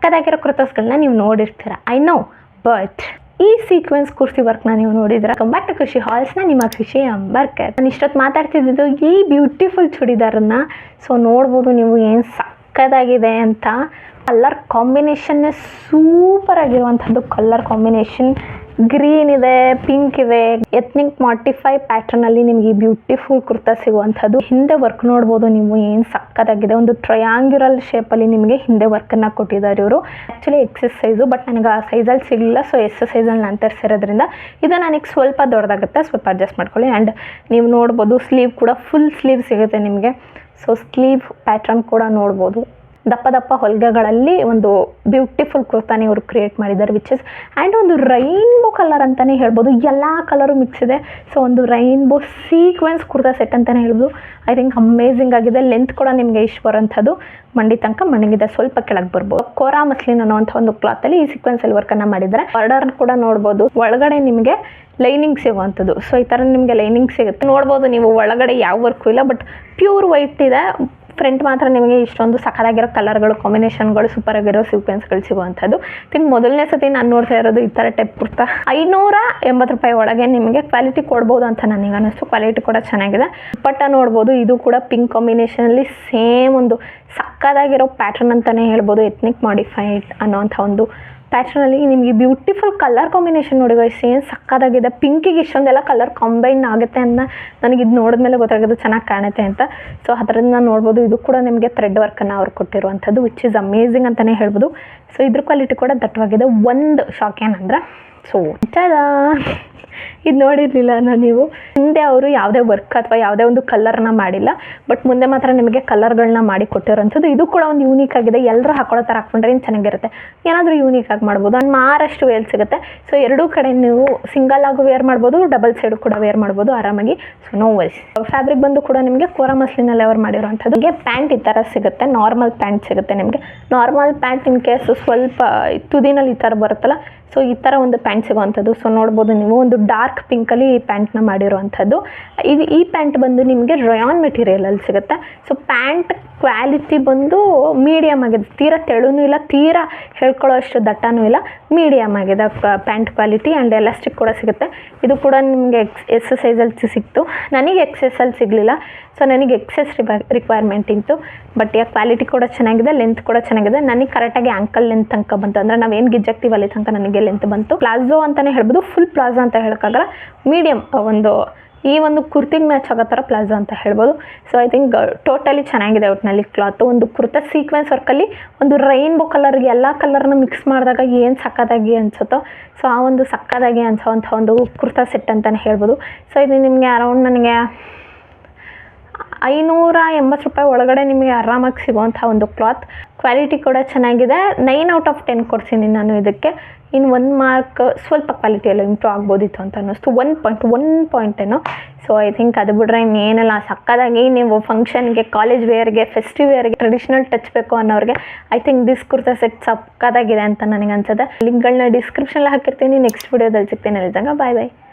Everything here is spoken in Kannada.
ಸಕ್ಕದಾಗಿರೋ ಕುರ್ತಾಸ್ಗಳನ್ನ ನೀವು ನೋಡಿರ್ತೀರ, ಐ ನೋ. ಬಟ್ ಈ ಸೀಕ್ವೆನ್ಸ್ ಕುರ್ತಿ ವರ್ಕ್ನ ನೀವು ನೋಡಿದ್ರೆ ಬ್ಯಾಕ್ ಟು ಖುಷಿ ಹಾಲ್ಸ್ನ ನಿಮ್ಮ ಖುಷಿ ಅಂಬರ್ಕರ್. ನಾನು ಇಷ್ಟೊತ್ತು ಮಾತಾಡ್ತಿದ್ದು ಈ ಬ್ಯೂಟಿಫುಲ್ ಚೂಡಿದಾರನ್ನ. ಸೊ ನೋಡ್ಬೋದು ನೀವು ಏನು ಸಕ್ಕದಾಗಿದೆ ಅಂತ. ಕಲರ್ ಕಾಂಬಿನೇಷನ್ನೇ ಸೂಪರ್ ಆಗಿರುವಂಥದ್ದು. ಕಲರ್ ಕಾಂಬಿನೇಷನ್ ಗ್ರೀನ್ ಇದೆ, ಪಿಂಕ್ ಇದೆ, ಎತ್ನಿಕ್ ಮಾಡಿಫೈ ಪ್ಯಾಟರ್ನಲ್ಲಿ ನಿಮಗೆ ಈ ಬ್ಯೂಟಿಫುಲ್ ಕುರ್ತಾ ಸಿಗುವಂಥದ್ದು. ಹಿಂದೆ ವರ್ಕ್ ನೋಡ್ಬೋದು ನೀವು, ಏನು ಸಕ್ಕದಾಗಿದೆ. ಒಂದು ಟ್ರಯಾಂಗ್ಯುಲರ್ ಶೇಪಲ್ಲಿ ನಿಮಗೆ ಹಿಂದೆ ವರ್ಕನ್ನು ಕೊಟ್ಟಿದ್ದಾರೆ ಇವರು. ಆ್ಯಕ್ಚುಲಿ ಎಕ್ಸಸ್ ಸೈಜು, ಬಟ್ ನನಗೆ ಆ ಸೈಜಲ್ಲಿ ಸಿಗಲಿಲ್ಲ. ಸೊ ಎಸ್ ಸೈಜಲ್ಲಿ ನಾನು ತರಿಸಿರೋದ್ರಿಂದ ಇದು ನನಗೆ ಸ್ವಲ್ಪ ದೊಡ್ಡದಾಗುತ್ತೆ, ಸ್ವಲ್ಪ ಅಡ್ಜಸ್ಟ್ ಮಾಡ್ಕೊಳ್ಳಿ. ಆ್ಯಂಡ್ ನೀವು ನೋಡ್ಬೋದು ಸ್ಲೀವ್ ಕೂಡ ಫುಲ್ ಸ್ಲೀವ್ ಸಿಗುತ್ತೆ ನಿಮಗೆ. ಸೊ ಸ್ಲೀವ್ ಪ್ಯಾಟ್ರನ್ ಕೂಡ ನೋಡ್ಬೋದು. ದಪ್ಪ ದಪ್ಪ ಹೊಲಿಗೆಗಳಲ್ಲಿ ಒಂದು ಬ್ಯೂಟಿಫುಲ್ ಕುರ್ತಾನೆ ಇವರು ಕ್ರಿಯೇಟ್ ಮಾಡಿದ್ದಾರೆ, ವಿಚ್ ಇಸ್ ಆ್ಯಂಡ್ ಒಂದು ರೈನ್ಬೋ ಕಲರ್ ಅಂತಲೇ ಹೇಳ್ಬೋದು. ಎಲ್ಲ ಕಲರು ಮಿಕ್ಸ್ ಇದೆ. ಸೊ ಒಂದು ರೈನ್ಬೋ ಸೀಕ್ವೆನ್ಸ್ ಕುರ್ತಾ ಸೆಟ್ ಅಂತಲೇ ಹೇಳ್ಬೋದು. ಐ ಥಿಂಕ್ ಅಮೇಝಿಂಗ್ ಆಗಿದೆ. ಲೆಂತ್ ಕೂಡ ನಿಮಗೆ ಇಷ್ಟು ಬರೋಂಥದ್ದು, ಮಂಡಿ ತನಕ ಮಣ್ಣಗಿದೆ, ಸ್ವಲ್ಪ ಕೆಳಗೆ ಬರ್ಬೋದು. ಕೋರಾ ಮಸ್ಲಿನ್ ಅನ್ನೋವಂಥ ಒಂದು ಕ್ಲಾತಲ್ಲಿ ಈ ಸೀಕ್ವೆನ್ಸಲ್ಲಿ ವರ್ಕನ್ನು ಮಾಡಿದ್ದಾರೆ. ಬಾರ್ಡರ್ ಕೂಡ ನೋಡ್ಬೋದು. ಒಳಗಡೆ ನಿಮಗೆ ಲೈನಿಂಗ್ ಸಿಗುವಂಥದ್ದು. ಸೊ ಈ ಥರ ನಿಮಗೆ ಲೈನಿಂಗ್ ಸಿಗುತ್ತೆ. ನೋಡ್ಬೋದು ನೀವು, ಒಳಗಡೆ ಯಾವ ವರ್ಕು ಇಲ್ಲ, ಬಟ್ ಪ್ಯೂರ್ ವೈಟ್ ಇದೆ. ಫ್ರಂಟ್ ಮಾತ್ರ ನಿಮಗೆ ಇಷ್ಟೊಂದು ಸಖತ್ತಾಗಿರೋ ಕಲರ್ಗಳು, ಕಾಂಬಿನೇಷನ್ಗಳು, ಸೂಪರ್ ಆಗಿರೋ ಸೀಕ್ವೆನ್ಸ್ಗಳು ಸಿಗುವಂಥದ್ದು. ತಿಂಗ್ ಮೊದಲನೇ ಸತಿ ನಾನು ನೋಡ್ತಾ ಇರೋದು ಈ ಥರ ಟೈಪ್ ಕುರ್ತಾ. 580 ರೂಪಾಯಿ ಒಳಗೆ ನಿಮಗೆ ಕ್ವಾಲಿಟಿ ಕೊಡ್ಬೋದು ಅಂತ ನನಗೆ ಅನ್ನಿಸ್ತು. ಕ್ವಾಲಿಟಿ ಕೂಡ ಚೆನ್ನಾಗಿದೆ. ದುಪ್ಪಟ್ಟ ನೋಡ್ಬೋದು, ಇದು ಕೂಡ ಪಿಂಕ್ ಕಾಂಬಿನೇಷನಲ್ಲಿ ಸೇಮ್ ಒಂದು ಸಕ್ಕದಾಗಿರೋ ಪ್ಯಾಟರ್ನ್ ಅಂತಲೇ ಹೇಳ್ಬೋದು. ಎತ್ನಿಕ್ ಮಾಡಿಫೈಡ್ ಅನ್ನೋವಂಥ ಒಂದು ಪ್ಯಾಟರ್ನಲ್ಲಿ ನಿಮಗೆ ಬ್ಯೂಟಿಫುಲ್ ಕಲರ್ ಕಾಂಬಿನೇಷನ್ ನೋಡಿ ಗೈಸ್, ಏನು ಸಕ್ಕದಾಗಿದೆ. ಪಿಂಕಿಗೆ ಇಷ್ಟೊಂದೆಲ್ಲ ಕಲರ್ ಕಾಂಬೈನ್ ಆಗುತ್ತೆ ಅಂತ ನನಗೆ ಇದು ನೋಡಿದ್ಮೇಲೆ ಗೊತ್ತಾಗೋದು ಚೆನ್ನಾಗಿ ಕಾಣುತ್ತೆ ಅಂತ. ಸೊ ಅದರಿಂದ ನೋಡ್ಬೋದು. ಇದು ಕೂಡ ನಿಮಗೆ ಥ್ರೆಡ್ ವರ್ಕನ್ನು ಅವ್ರು ಕೊಟ್ಟಿರುವಂಥದ್ದು, ವಿಚ್ ಇಸ್ ಅಮೇಝಿಂಗ್ ಅಂತಲೇ ಹೇಳ್ಬೋದು. ಸೊ ಇದ್ರ ಕ್ವಾಲಿಟಿ ಕೂಡ ದಟ್ಟವಾಗಿದೆ. ಒಂದು ಶಾಕ್ ಏನಂದ್ರೆ, ಸೊ ಇದು ನೋಡಿರಲಿಲ್ಲ ನೀವು, ಹಿಂದೆ ಅವರು ಯಾವುದೇ ವರ್ಕ್ ಅಥವಾ ಯಾವುದೇ ಒಂದು ಕಲರ್ನ ಮಾಡಿಲ್ಲ, ಬಟ್ ಮುಂದೆ ಮಾತ್ರ ನಿಮಗೆ ಕಲರ್ಗಳನ್ನ ಮಾಡಿ ಕೊಟ್ಟಿರೋಂಥದ್ದು. ಇದು ಕೂಡ ಒಂದು ಯೂನಿಕ್ ಆಗಿದೆ. ಎಲ್ಲರೂ ಹಾಕೊಳ್ಳೋ ಥರ ಹಾಕ್ಕೊಂಡ್ರೆ ಏನು ಚೆನ್ನಾಗಿರುತ್ತೆ. ಏನಾದರೂ ಯೂನಿಕ್ ಆಗಿ ಮಾಡ್ಬೋದು. ಒಂದು ಮಾರಷ್ಟು ವೇಲ್ ಸಿಗುತ್ತೆ. ಸೊ ಎರಡೂ ಕಡೆ ನೀವು ಸಿಂಗಲ್ ಆಗು ವೇರ್ ಮಾಡ್ಬೋದು, ಡಬಲ್ ಸೈಡು ಕೂಡ ವೇರ್ ಮಾಡ್ಬೋದು ಆರಾಮಾಗಿ. So no wise. ಫ್ಯಾಬ್ರಿಕ್ ಬಂದು ಕೂಡ ನಿಮಗೆ ಕೋರಾ ಮಸ್ಲಿನಲ್ಲಿ ಅವ್ರು ಮಾಡಿರೋಂಥದ್ದು. ನಿಮಗೆ ಪ್ಯಾಂಟ್ ಈ ಥರ ಸಿಗುತ್ತೆ, ನಾರ್ಮಲ್ ಪ್ಯಾಂಟ್ ಸಿಗುತ್ತೆ ನಿಮಗೆ. ನಾರ್ಮಲ್ ಪ್ಯಾಂಟ್ ಇನ್ ಕೇಸ್ ಸ್ವಲ್ಪ ತುದಿನಲ್ಲಿ ಈ ಥರ ಬರುತ್ತಲ್ಲ, ಸೊ ಈ ಥರ ಒಂದು ಪ್ಯಾಂಟ್ ಸಿಗುವಂಥದ್ದು. ಸೊ ನೋಡ್ಬೋದು ನೀವು, ಒಂದು ಡಾರ್ಕ್ ಪಿಂಕಲ್ಲಿ ಈ ಪ್ಯಾಂಟ್ನ ಮಾಡಿರುವಂಥದ್ದು. ಈ ಪ್ಯಾಂಟ್ ಬಂದು ನಿಮಗೆ ರಯಾನ್ ಮೆಟೀರಿಯಲಲ್ಲಿ ಸಿಗುತ್ತೆ. ಸೊ ಪ್ಯಾಂಟ್ ಕ್ವಾಲಿಟಿ ಬಂದು ಮೀಡಿಯಮ್ ಆಗಿದೆ. ತೀರಾ ತೆಳುನೂ ಇಲ್ಲ, ತೀರಾ ಹೇಳ್ಕೊಳ್ಳೋ ಅಷ್ಟು ದಟ್ಟನೂ ಇಲ್ಲ, ಮೀಡಿಯಮ್ ಆಗಿದೆ ಪ್ಯಾಂಟ್ ಕ್ವಾಲಿಟಿ. ಆ್ಯಂಡ್ ಎಲಾಸ್ಟಿಕ್ ಕೂಡ ಸಿಗುತ್ತೆ. ಇದು ಕೂಡ ನಿಮಗೆ ಎಸ್ ಸೈಜಲ್ಲಿ ಸಿಕ್ತು. ನನಗೆ ಎಕ್ಸೆಸ್ಸಲ್ಲಿ ಸಿಗಲಿಲ್ಲ. ಸೊ ನನಗೆ ಎಕ್ಸೆಸ್ ರಿಕ್ವೈರ್ಮೆಂಟ್ ಇತ್ತು. ಬಟ್ ಕ್ವಾಲಿಟಿ ಕೂಡ ಚೆನ್ನಾಗಿದೆ, ಲೆಂತ್ ಕೂಡ ಚೆನ್ನಾಗಿದೆ. ನನಗೆ ಕರೆಕ್ಟಾಗಿ ಆ್ಯಂಕಲ್ ಲೆಂತ್ ತನಕ ಬಂತು. ಅಂದರೆ ನಾವೇನು ಗಿಜ್ಜಾಗ್ತೀವಿ ಅಲ್ಲಿ ತನಕ ನನಗೆ ಲೆಂತ್ ಬಂತು. ಪ್ಲಾಜೋ ಅಂತಲೇ ಹೇಳ್ಬೋದು, ಫುಲ್ ಪ್ಲಾಜೋ ಅಂತ ಹೇಳೋಕ್ಕಾಗಲ್ಲ, ಮೀಡಿಯಮ್ ಈ ಒಂದು ಕುರ್ತಿಗೆ ಮ್ಯಾಚ್ ಆಗೋ ಥರ ಪ್ಲಾಜೋ ಅಂತ ಹೇಳ್ಬೋದು. ಸೊ ಐ ಥಿಂಕ್ ಟೋಟಲಿ ಚೆನ್ನಾಗಿದೆ ಒಟ್ಟಿನಲ್ಲಿ ಕ್ಲಾತು. ಒಂದು ಕುರ್ತಾ ಸೀಕ್ವೆನ್ಸ್ ವರ್ಕಲ್ಲಿ ಒಂದು ರೈನ್ಬೋ ಕಲರ್ಗೆ ಎಲ್ಲ ಕಲರ್ನ ಮಿಕ್ಸ್ ಮಾಡಿದಾಗ ಏನು ಸಕ್ಕತ್ತಾಗಿ ಅನಿಸುತ್ತೋ, ಸೊ ಆ ಒಂದು ಸಕ್ಕತ್ತಾಗಿ ಅನಿಸೋವಂಥ ಒಂದು ಕುರ್ತಾ ಸೆಟ್ ಅಂತಲೇ ಹೇಳ್ಬೋದು. ಸೊ ಇದು ನಿಮಗೆ ಅರೌಂಡ್ ನನಗೆ 580 ರೂಪಾಯಿ ಒಳಗಡೆ ನಿಮಗೆ ಆರಾಮಾಗಿ ಸಿಗುವಂಥ ಒಂದು ಕ್ಲಾತ್. ಕ್ವಾಲಿಟಿ ಕೂಡ ಚೆನ್ನಾಗಿದೆ. 9 ಔಟ್ ಆಫ್ 10 ಕೊಡ್ತೀನಿ ನಾನು ಇದಕ್ಕೆ. ಇನ್ನು 1 ಮಾರ್ಕ್ ಸ್ವಲ್ಪ ಕ್ವಾಲಿಟಿಯೆಲ್ಲ ಇಂಪ್ರೂವ್ ಆಗ್ಬೋದಿತ್ತು ಅಂತ ಅನ್ನಿಸ್ತು. 1 ಪಾಯಿಂಟ್ ಏನೋ. ಸೊ ಐ ಥಿಂಕ್ ಅದು ಬಿಡ್ರೆ ಇನ್ನೇನೆಲ್ಲ ಸಕ್ಕದಾಗಿ ನೀವು ಫಂಕ್ಷನ್ಗೆ, ಕಾಲೇಜ್ ವೇರ್ಗೆ, ಫೆಸ್ಟಿವ್ ವೇರ್ಗೆ, ಟ್ರೆಡಿಷ್ನಲ್ ಟಚ್ ಬೇಕು ಅನ್ನೋರಿಗೆ I think this kurta set ಸಕ್ಕದಾಗಿದೆ ಅಂತ ನನಗೆ ಅನ್ಸುತ್ತೆ. ಲಿಂಕ್ಗಳನ್ನ ಡಿಸ್ಕ್ರಿಪ್ಷನಲ್ಲಿ ಹಾಕಿರ್ತೀನಿ. ನೆಕ್ಸ್ಟ್ ವಿಡಿಯೋದಲ್ಲಿ ಸಿಗ್ತೀನಿ. ಇದ್ದಾಗ ಬಾಯ್ ಬಾಯ್.